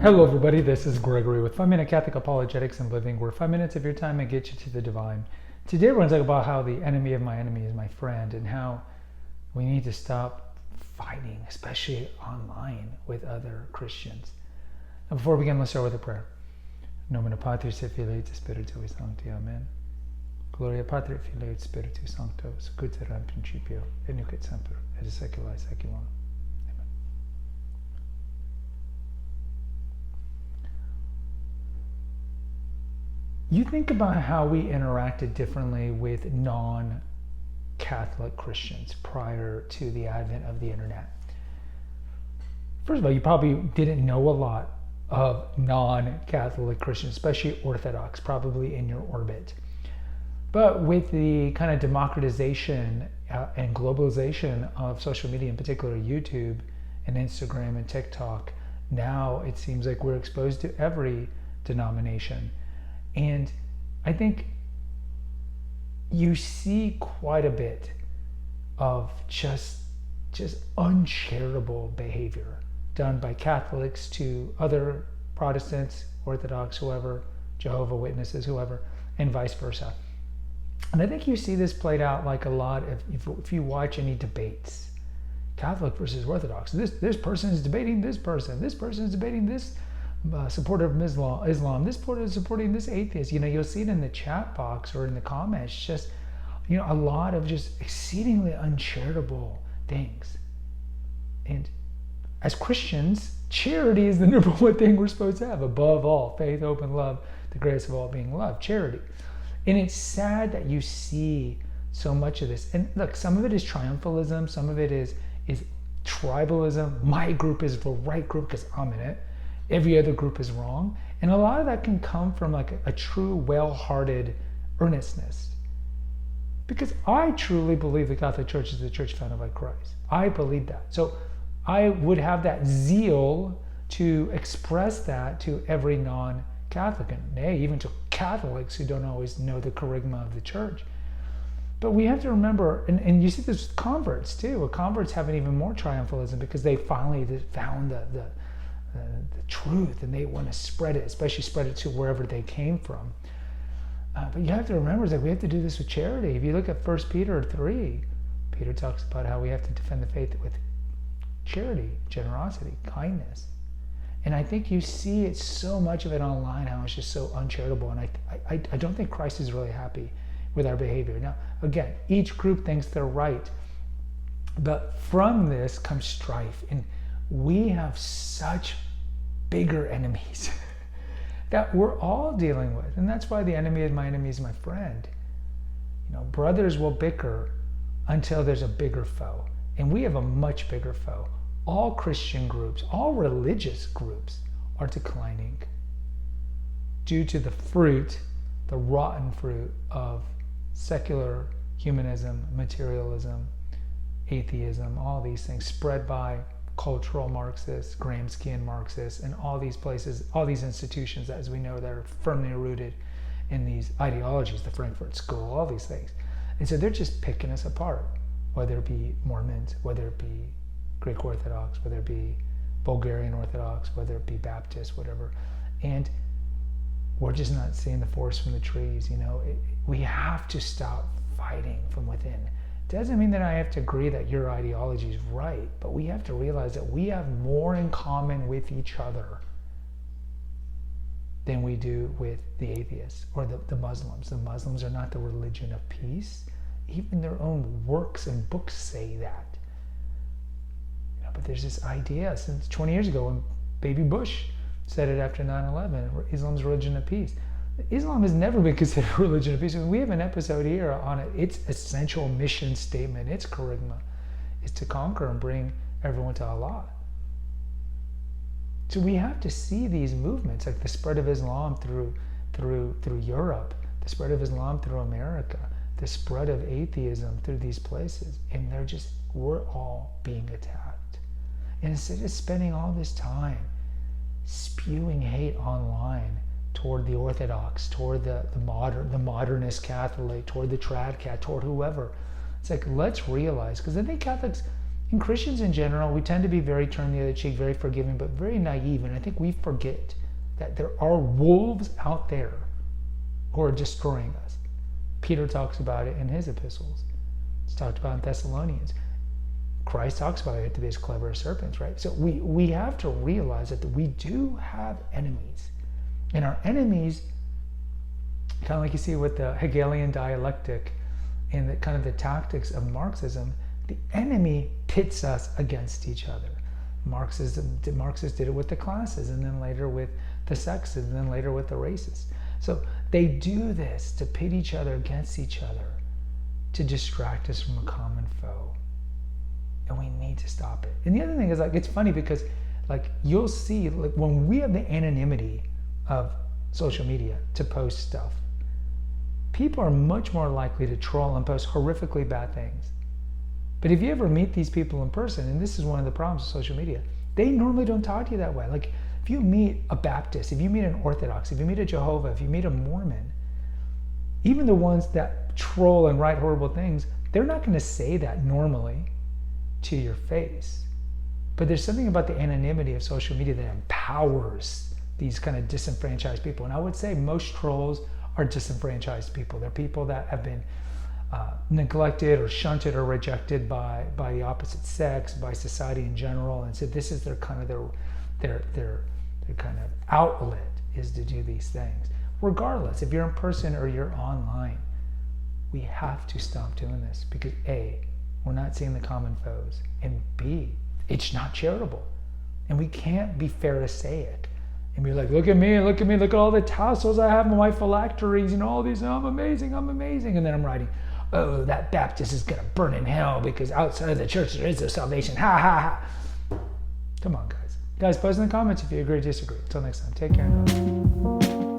Hello everybody, this is Gregory with 5 Minute Catholic Apologetics and Living, where 5 minutes of your time may get you to the divine. Today we're going to talk about how the enemy of my enemy is my friend, and how we need to stop fighting, especially online, with other Christians. Now before we begin, let's start with a prayer. Nomine Patris et Filii et Spiritui Sancti. Amen. Gloria Patri et Filii et Spiritus Sancto, sicut erat in principio, et nunc et semper, et in saecula saeculorum. You think about how we interacted differently with non-Catholic Christians prior to the advent of the internet. First of all, you probably didn't know a lot of non-Catholic Christians, especially Orthodox, probably in your orbit. But with the kind of democratization and globalization of social media, in particular YouTube and Instagram and TikTok, now it seems like we're exposed to every denomination. And I think you see quite a bit of just uncharitable behavior done by Catholics to other Protestants, Orthodox, whoever, Jehovah's Witnesses, whoever, and vice versa. And I think you see this played out like a lot if you watch any debates, Catholic versus Orthodox. This person is debating this person is debating this supporter of Islam, this supporter is supporting this atheist. You'll see it in the chat box or in the comments, just a lot of just exceedingly uncharitable things. And as Christians, charity is the number one thing we're supposed to have above all: faith, hope, and love, the greatest of all being love, charity. And it's sad that you see so much of this. And look, some of it is triumphalism, some of it is tribalism. My group is the right group because I'm in it. Every other group is wrong. And a lot of that can come from like a true, well-hearted earnestness. Because I truly believe the Catholic Church is the church founded by Christ. I believe that. So I would have that zeal to express that to every non-Catholic, and even to Catholics who don't always know the charisma of the church. But we have to remember, and you see this with converts too. Converts have an even more triumphalism because they finally found the truth, and they want to spread it, especially spread it to wherever they came from. But you have to remember that we have to do this with charity. If you look at 1 Peter 3, Peter talks about how we have to defend the faith with charity, generosity, kindness. And I think you see it so much of it online, how it's just so uncharitable. And I don't think Christ is really happy with our behavior. Now, again, each group thinks they're right. But from this comes strife. And we have such bigger enemies that we're all dealing with. And that's why the enemy of my enemy is my friend. Brothers will bicker until there's a bigger foe. And we have a much bigger foe. All Christian groups, all religious groups are declining due to the rotten fruit of secular humanism, materialism, atheism, all these things spread by cultural Marxists, Gramscian Marxists, and all these places, all these institutions, as we know, that are firmly rooted in these ideologies, the Frankfurt School, all these things. And so they're just picking us apart, whether it be Mormons, whether it be Greek Orthodox, whether it be Bulgarian Orthodox, whether it be Baptist, whatever. And we're just not seeing the forest from the trees. We have to stop fighting from within. Doesn't mean that I have to agree that your ideology is right, but we have to realize that we have more in common with each other than we do with the atheists or the Muslims. The Muslims are not the religion of peace. Even their own works and books say that. But there's this idea since 20 years ago when Baby Bush said it after 9/11, Islam's religion of peace. Islam has never been considered a religion of peace. We have an episode here on it. Its essential mission statement, its charisma, is to conquer and bring everyone to Allah. So we have to see these movements, like the spread of Islam through Europe, the spread of Islam through America, the spread of atheism through these places, and we're all being attacked. And instead of spending all this time spewing hate online toward the Orthodox, toward the modernist Catholic, toward the trad cat, toward whoever, it's like, let's realize, because I think Catholics And Christians in general, we tend to be very turn the other cheek, very forgiving, but very naive. And I think we forget that there are wolves out there who are destroying us. Peter talks about it in his epistles. It's talked about in Thessalonians. Christ talks about it to be as clever as serpents, right? So we have to realize that we do have enemies. And our enemies, kind of like you see with the Hegelian dialectic and the kind of the tactics of Marxism, the enemy pits us against each other. Marxists did it with the classes, and then later with the sexes, and then later with the races. So they do this to pit each other against each other, to distract us from a common foe. And we need to stop it. And the other thing is, like, it's funny because, like, you'll see, like, when we have the anonymity of social media to post stuff, people are much more likely to troll and post horrifically bad things. But if you ever meet these people in person, and this is one of the problems of social media, they normally don't talk to you that way. Like, if you meet a Baptist, if you meet an Orthodox, if you meet a Jehovah, if you meet a Mormon, even the ones that troll and write horrible things, they're not going to say that normally to your face. But there's something about the anonymity of social media that empowers these kind of disenfranchised people. And I would say most trolls are disenfranchised people. They're people that have been neglected or shunted or rejected by the opposite sex, by society in general, and so this is their kind of their kind of outlet is to do these things. Regardless, if you're in person or you're online, we have to stop doing this because A, we're not seeing the common foes, and B, it's not charitable, and we can't be Pharisaic and be like, look at me, look at all the tassels I have on my phylacteries and all these, I'm amazing, and then I'm writing, oh, that Baptist is going to burn in hell because outside of the church there is no salvation. Ha, ha, ha. Come on, guys. Guys, post in the comments if you agree or disagree. Until next time, take care.